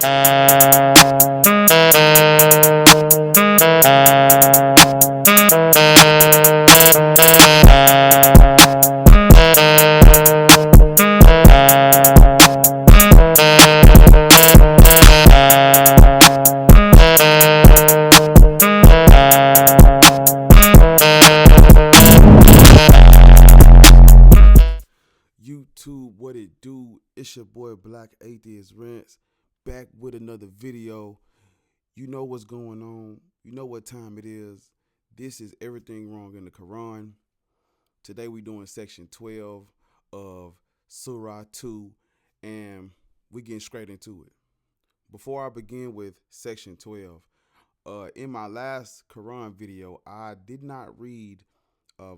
YouTube, what it do? It's your boy Black Atheist Rants, back with another video. You know what's going on. You know what time it is. This is Everything Wrong in the Quran. Today we doing section 12 of Sūrah 2, and we getting straight into it. Before I begin with section 12, in my last Quran video, I did not read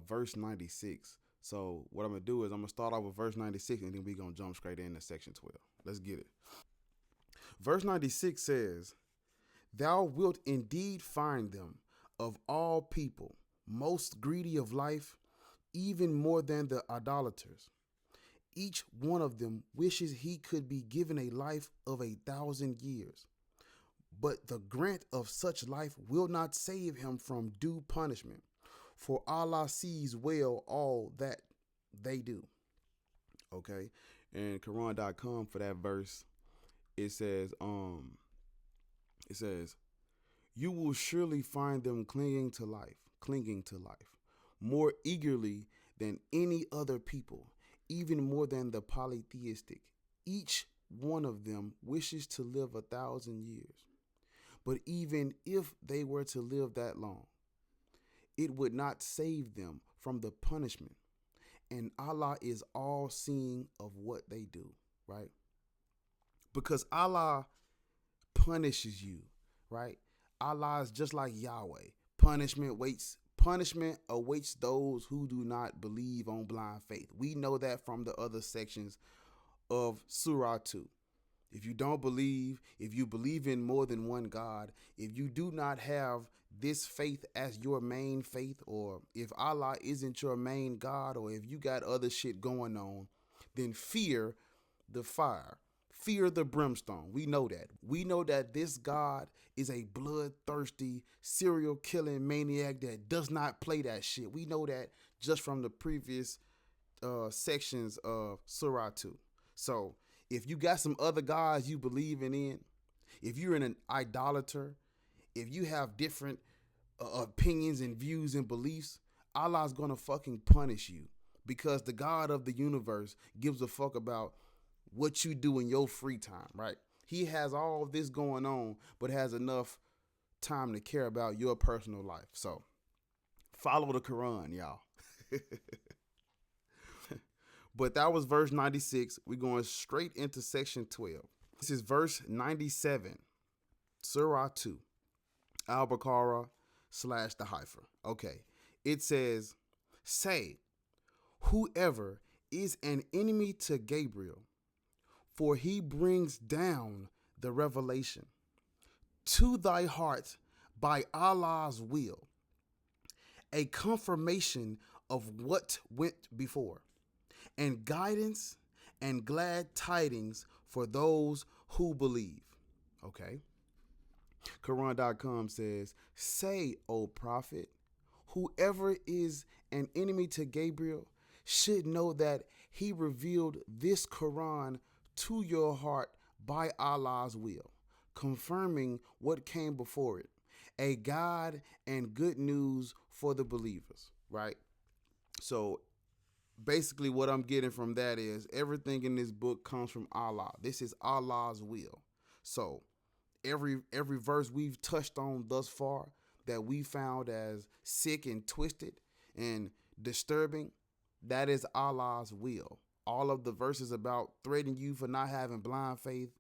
verse 96. So what I'm going to do is I'm going to start off with verse 96 and then we're going to jump straight into section 12. Let's get it. Verse 96 says, "Thou wilt indeed find them of all people most greedy of life, even more than the idolaters. Each one of them wishes he could be given a life of 1,000 years. But the grant of such life will not save him from due punishment. For Allah sees well all that they do." Okay. And Quran.com for that verse, it says, "You will surely find them clinging to life, more eagerly than any other people, even more than the polytheistic. Each one of them wishes to live 1,000 years. But even if they were to live that long, it would not save them from the punishment. And Allah is all seeing of what they do," right? Because Allah punishes you, right? Allah is just like Yahweh. Punishment awaits those who do not believe on blind faith. We know that from the other sections of Surah 2. If you don't believe, if you believe in more than one God, if you do not have this faith as your main faith, or if Allah isn't your main God, or if you got other shit going on, then fear the fire, fear the brimstone. We know that. We know that this God is a bloodthirsty, serial killing maniac that does not play that shit. We know that just from the previous sections of Surah 2. So if you got some other gods you believing in, if you're an idolater, if you have different opinions and views and beliefs, Allah's gonna fucking punish you, because the God of the universe gives a fuck about what you do in your free time, right? He has all this going on, but has enough time to care about your personal life. So follow the Quran, y'all. But that was verse 96. We're going straight into section 12. This is verse 97, Surah 2, Al-Baqarah / the Heifer. Okay. It says, "Say, whoever is an enemy to Gabriel, for he brings down the revelation to thy heart by Allah's will, a confirmation of what went before, and guidance and glad tidings for those who believe." Okay. Quran.com says, "Say, O Prophet, whoever is an enemy to Gabriel should know that he revealed this Quran to your heart by Allah's will, confirming what came before it, a guide and good news for the believers," right? So basically what I'm getting from that is everything in this book comes from Allah. This is Allah's will. So every verse we've touched on thus far that we found as sick and twisted and disturbing, that is Allah's will. All of the verses about threatening you for not having blind faith,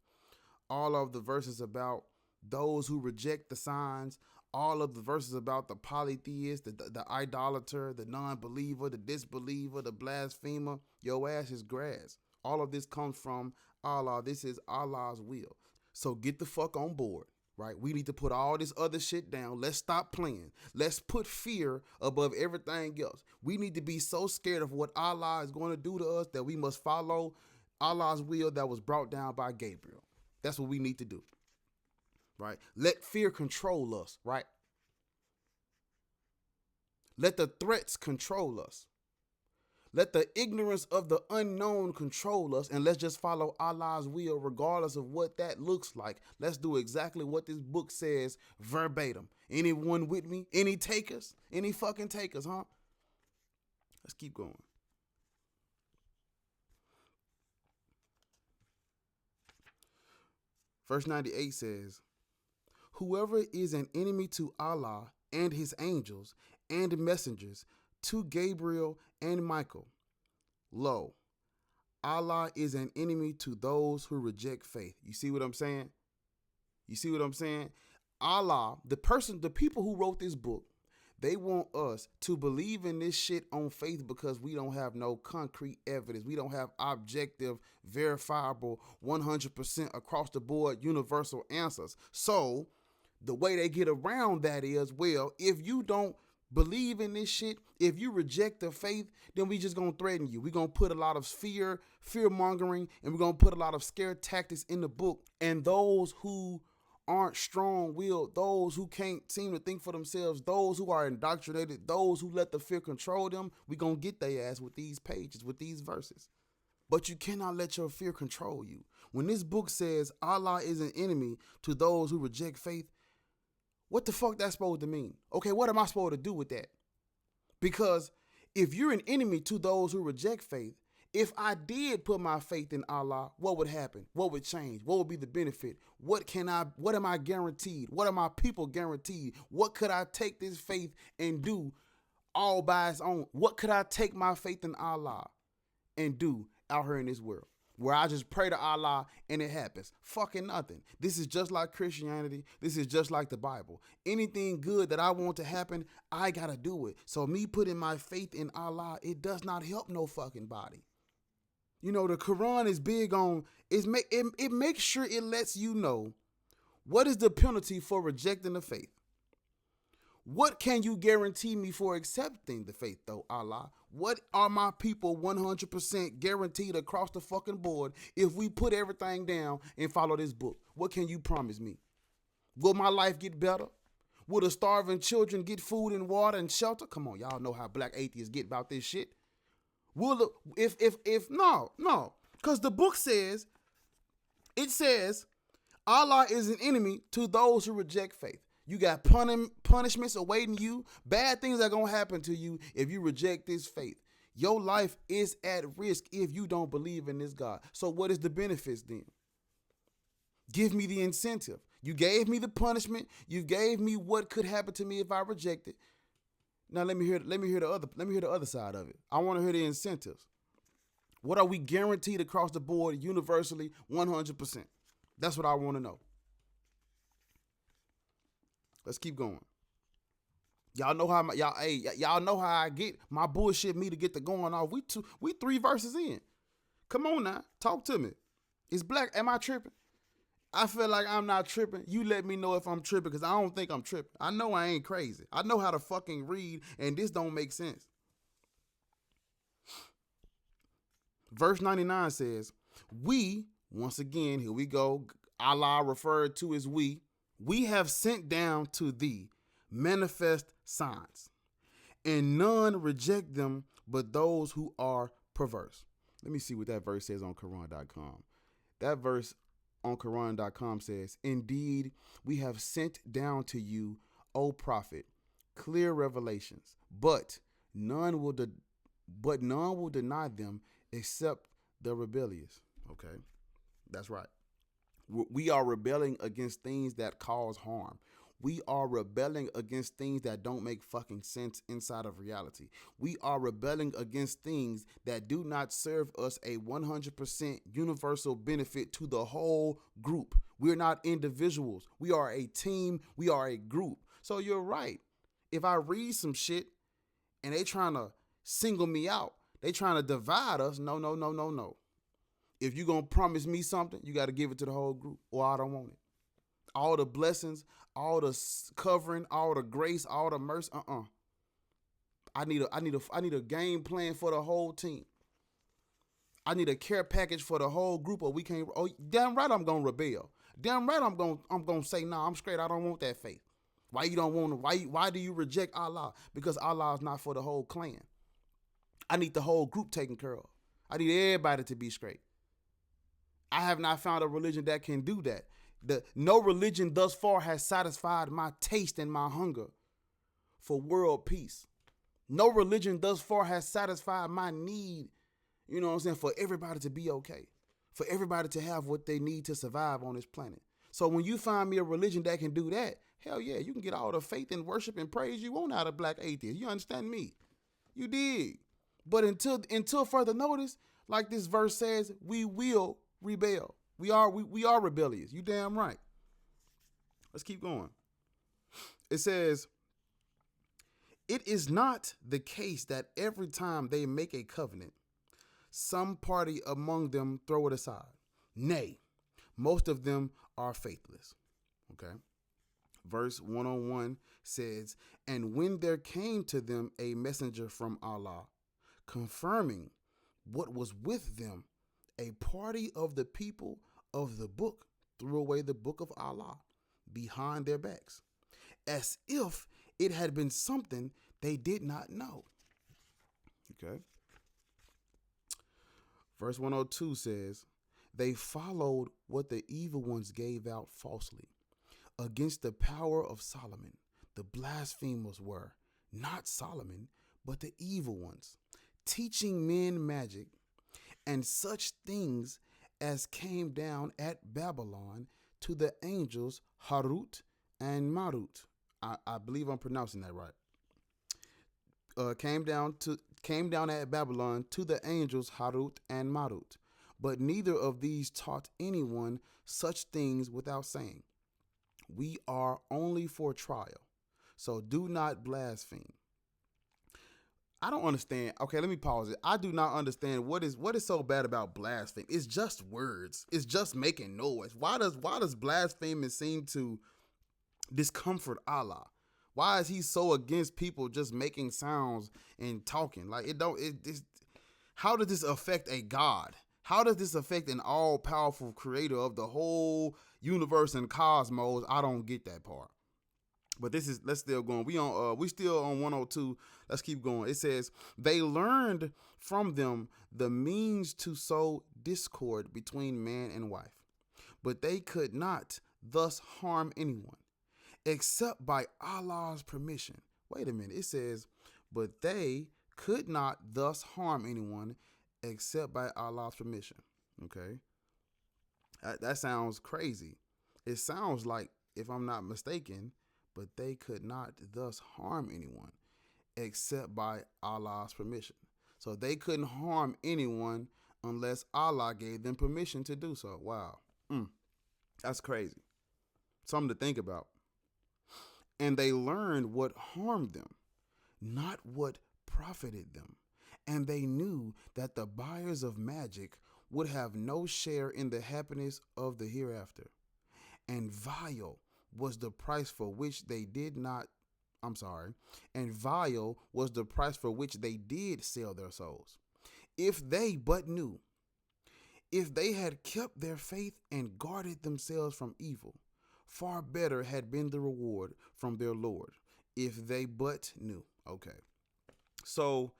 all of the verses about those who reject the signs, all of the verses about the polytheist, the idolater, the non-believer, the disbeliever, the blasphemer, your ass is grass. All of this comes from Allah. This is Allah's will. So get the fuck on board, right? We need to put all this other shit down. Let's stop playing. Let's put fear above everything else. We need to be so scared of what Allah is going to do to us that we must follow Allah's will that was brought down by Gabriel. That's what we need to do, right? Let fear control us, right? Let the threats control us. Let the ignorance of the unknown control us, and let's just follow Allah's will regardless of what that looks like. Let's do exactly what this book says verbatim. Anyone with me? Any takers? Any fucking takers, huh? Let's keep going. Verse 98 says, whoever is an enemy to Allah and his angels and messengers, to Gabriel and Michael, lo, Allah is an enemy to those who reject faith. You see what I'm saying? You see what I'm saying? Allah, the people who wrote this book, they want us to believe in this shit on faith because we don't have no concrete evidence. We don't have objective, verifiable, 100% across the board, universal answers. So the way they get around that is, well, if you don't believe in this shit, if you reject the faith, then we just gonna threaten you. We're gonna put a lot of fear mongering, and we're gonna put a lot of scare tactics in the book. And those who aren't strong-willed, those who can't seem to think for themselves, those who are indoctrinated, those who let the fear control them, we gonna get their ass with these pages, with these verses. But you cannot let your fear control you. When this book says Allah is an enemy to those who reject faith, what the fuck that's supposed to mean? Okay, what am I supposed to do with that? Because if you're an enemy to those who reject faith, if I did put my faith in Allah, what would happen? What would change? What would be the benefit? What am I guaranteed? What are my people guaranteed? What could I take this faith and do all by its own? What could I take my faith in Allah and do out here in this world, where I just pray to Allah and it happens? Fucking nothing. This is just like Christianity. This is just like the Bible. Anything good that I want to happen, I gotta do it. So me putting my faith in Allah, it does not help no fucking body. You know, the Quran is big on, it makes sure it lets you know what is the penalty for rejecting the faith. What can you guarantee me for accepting the faith, though, Allah? What are my people 100% guaranteed across the fucking board if we put everything down and follow this book? What can you promise me? Will my life get better? Will the starving children get food and water and shelter? Come on, y'all know how black atheists get about this shit. No, because the book says, it says, Allah is an enemy to those who reject faith. You got punishments awaiting you. Bad things are going to happen to you if you reject this faith. Your life is at risk if you don't believe in this God. So what is the benefits then? Give me the incentive. You gave me the punishment. You gave me what could happen to me if I reject it. Now let me hear the other side of it. I want to hear the incentives. What are we guaranteed across the board, universally, 100%? That's what I want to know. Let's keep going. Y'all know how y'all know how I get my bullshit me to get the going off. We 3 verses in. Come on now, talk to me. It's black. Am I tripping? I feel like I'm not tripping. You let me know if I'm tripping, because I don't think I'm tripping. I know I ain't crazy. I know how to fucking read, and this don't make sense. Verse 99 says, we, once again, here we go. Allah referred to as we have sent down to thee manifest signs, and none reject them but those who are perverse. Let me see what that verse says on Quran.com. That verse on Quran.com says, indeed, we have sent down to you, O prophet, clear revelations, but none will deny them except the rebellious. Okay, that's right. We are rebelling against things that cause harm. We are rebelling against things that don't make fucking sense inside of reality. We are rebelling against things that do not serve us a 100% universal benefit to the whole group. We're not individuals. We are a team. We are a group. So you're right. If I read some shit and they trying to single me out, they trying to divide us, no. If you're going to promise me something, you got to give it to the whole group, or I don't want it. All the blessings, all the covering, all the grace, all the mercy. I need a game plan for the whole team. I need a care package for the whole group, or we can't. Oh, damn right, I'm gonna rebel. Damn right, I'm gonna say no. I'm straight. I don't want that faith. Why you don't want to? Why do you reject Allah? Because Allah is not for the whole clan. I need the whole group taken care of. I need everybody to be straight. I have not found a religion that can do that. No religion thus far has satisfied my taste and my hunger for world peace. No religion thus far has satisfied my need, you know what I'm saying, for everybody to be okay, for everybody to have what they need to survive on this planet. So when you find me a religion that can do that, hell yeah, you can get all the faith and worship and praise you want out of black atheists. You understand me? You dig? But until further notice, like this verse says, we will rebel. We are rebellious. You damn right. Let's keep going. It says, it is not the case that every time they make a covenant, some party among them throw it aside. Nay, most of them are faithless. Okay. Verse 101 says, and when there came to them a messenger from Allah, confirming what was with them, a party of the people of the book threw away the book of Allah behind their backs, as if it had been something they did not know. Okay. Verse 102 says, they followed what the evil ones gave out falsely against the power of Solomon. The blasphemers were not Solomon, but the evil ones, teaching men magic and such things as came down at Babylon to the angels Harut and Marut. I believe I'm pronouncing that right. Came down at Babylon to the angels Harut and Marut. But neither of these taught anyone such things without saying, we are only for trial, so do not blaspheme. I don't understand. Okay, let me pause it. I do not understand what is so bad about blasphemy. It's just words. It's just making noise. Why does blasphemy seem to discomfort Allah? Why is he so against people just making sounds and talking? Like how does this affect a God? How does this affect an all-powerful creator of the whole universe and cosmos? I don't get that part. But let's still going. We still on 102. Let's keep going. It says, they learned from them the means to sow discord between man and wife, but they could not thus harm anyone except by Allah's permission. Wait a minute. It says, but they could not thus harm anyone except by Allah's permission. Okay. That sounds crazy. It sounds like, if I'm not mistaken, but they could not thus harm anyone except by Allah's permission. So they couldn't harm anyone unless Allah gave them permission to do so. Wow. That's crazy. Something to think about. And they learned what harmed them, not what profited them. And they knew that the buyers of magic would have no share in the happiness of the hereafter. And vile was the price for which they did sell their souls. If they but knew, if they had kept their faith and guarded themselves from evil, far better had been the reward from their Lord, if they but knew. Okay. So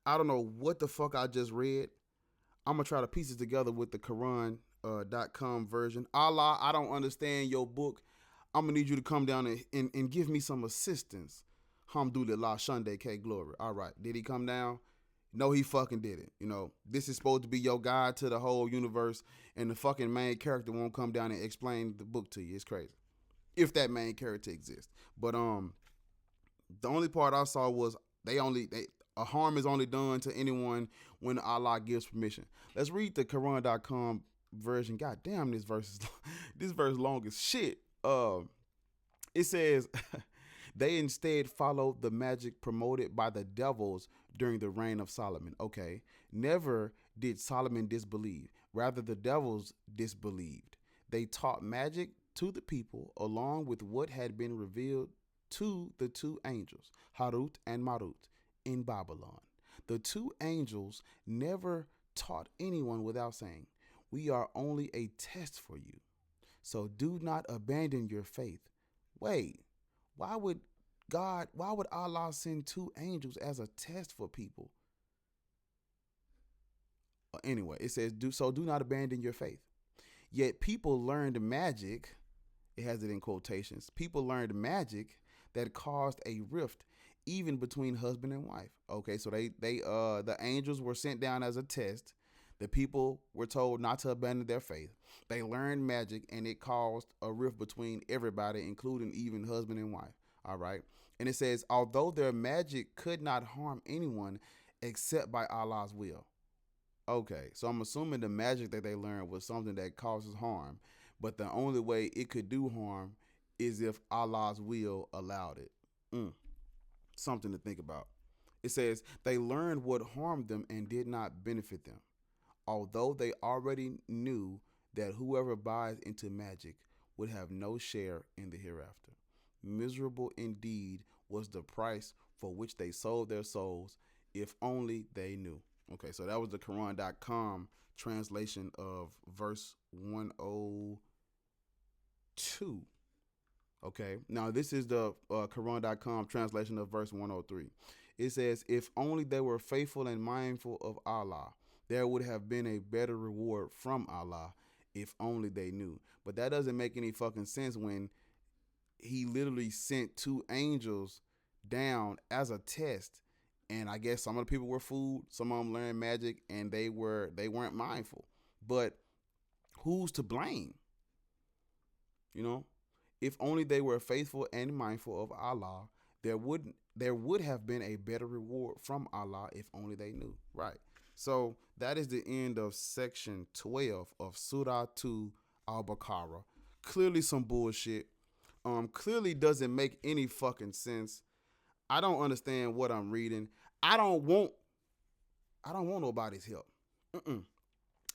I don't know what the fuck I just read. I'm going to try to piece it together with the Quran.com version. Allah, I don't understand your book. I'm going to need you to come down and give me some assistance. Alhamdulillah, Shunde K glory. All right. Did he come down? No, he fucking didn't. You know, this is supposed to be your guide to the whole universe, and the fucking main character won't come down and explain the book to you. It's crazy. If that main character exists. But the only part I saw was a harm is only done to anyone when Allah gives permission. Let's read the Quran.com version. God damn, this verse long as shit. It says, they instead followed the magic promoted by the devils during the reign of Solomon. Okay. Never did Solomon disbelieve. Rather, the devils disbelieved. They taught magic to the people along with what had been revealed to the two angels, Harut and Marut, in Babylon. The two angels never taught anyone without saying, "We are only a test for you. So do not abandon your faith." Wait, why would Allah send two angels as a test for people? Anyway, it says, do not abandon your faith. Yet people learned magic, it has it in quotations, people learned magic that caused a rift even between husband and wife. Okay, so the angels were sent down as a test. The people were told not to abandon their faith. They learned magic and it caused a rift between everybody, including even husband and wife. All right. And it says, although their magic could not harm anyone except by Allah's will. Okay, so I'm assuming the magic that they learned was something that causes harm, but the only way it could do harm is if Allah's will allowed it. Something to think about. It says, they learned what harmed them and did not benefit them, although they already knew that whoever buys into magic would have no share in the hereafter. Miserable indeed was the price for which they sold their souls, if only they knew. Okay, so that was the Quran.com translation of verse 102. Okay, now this is the Quran.com translation of verse 103. It says, if only they were faithful and mindful of Allah, there would have been a better reward from Allah, if only they knew. But that doesn't make any fucking sense when he literally sent two angels down as a test. And I guess some of the people were fooled, some of them learned magic, and they weren't mindful. But who's to blame? You know, if only they were faithful and mindful of Allah, there would have been a better reward from Allah, if only they knew. Right. So that is the end of section 12 of Sūrah 2 Al-Baqarah. Clearly some bullshit. Clearly doesn't make any fucking sense. I don't understand what I'm reading. I don't want nobody's help.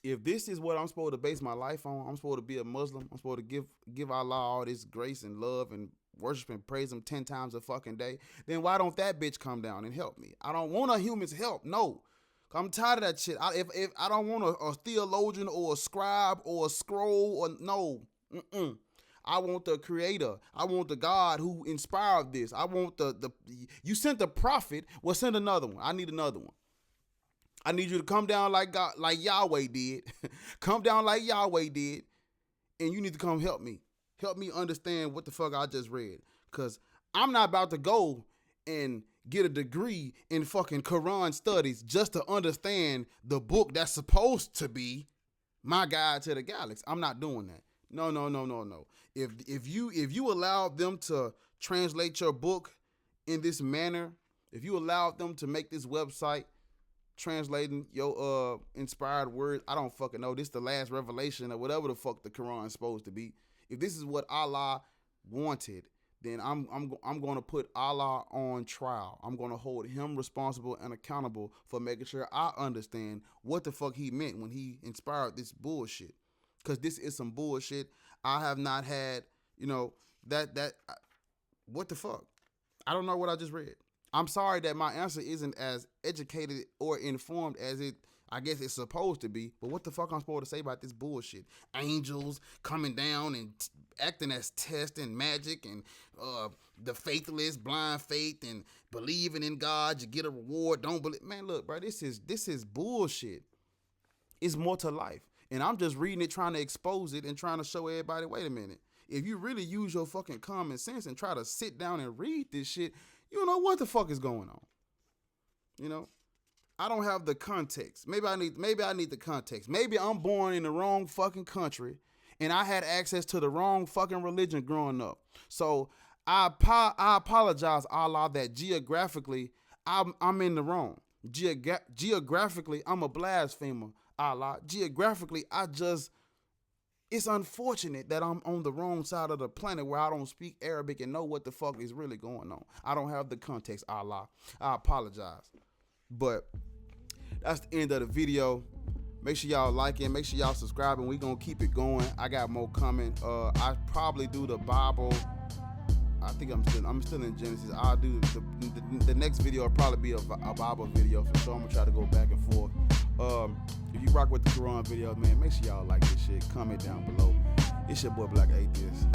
If this is what I'm supposed to base my life on, I'm supposed to be a Muslim. I'm supposed to give Allah all this grace and love and worship and praise him 10 times a fucking day. Then why don't that bitch come down and help me? I don't want a human's help. No. I'm tired of that shit. If I don't want a theologian or a scribe or a scroll or no. I want the creator. I want the God who inspired this. I want you sent the prophet. Well, send another one. I need another one. I need you to come down like God, like Yahweh did. Come down like Yahweh did. And you need to come help me. Help me understand what the fuck I just read. Because I'm not about to go and get a degree in fucking Quran studies just to understand the book that's supposed to be my guide to the galaxy. I'm not doing that. No. If you allow them to translate your book in this manner, if you allow them to make this website translating your inspired words, I don't fucking know. This is the last revelation or whatever the fuck the Quran is supposed to be. If this is what Allah wanted, then I'm going to put Allah on trial. I'm going to hold him responsible and accountable for making sure I understand what the fuck he meant when he inspired this bullshit. Because this is some bullshit. I have not had, what the fuck? I don't know what I just read. I'm sorry that my answer isn't as educated or informed as I guess it's supposed to be. But what the fuck I'm supposed to say about this bullshit? Angels coming down and acting as test and magic and the faithless, blind faith and believing in God, you get a reward. Don't believe. Man, look, bro, this is bullshit. It's more to life. And I'm just reading it, trying to expose it and trying to show everybody, wait a minute. If you really use your fucking common sense and try to sit down and read this shit, you know what the fuck is going on. I don't have the context. Maybe I need the context. Maybe I'm born in the wrong fucking country and I had access to the wrong fucking religion growing up. So I apologize, Allah, that geographically I'm in the wrong. Geographically, I'm a blasphemer, Allah. Geographically, it's unfortunate that I'm on the wrong side of the planet where I don't speak Arabic and know what the fuck is really going on. I don't have the context, Allah. I apologize. But that's the end of the video. Make sure y'all like it. Make sure y'all subscribe, and we gonna keep it going. I got more coming. I probably do the Bible. I think I'm still in Genesis. I'll do the next video. Will probably be a Bible video for sure. I'm gonna try to go back and forth. If you rock with the Quran videos, man, make sure y'all like this shit. Comment down below. It's your boy Black Atheist.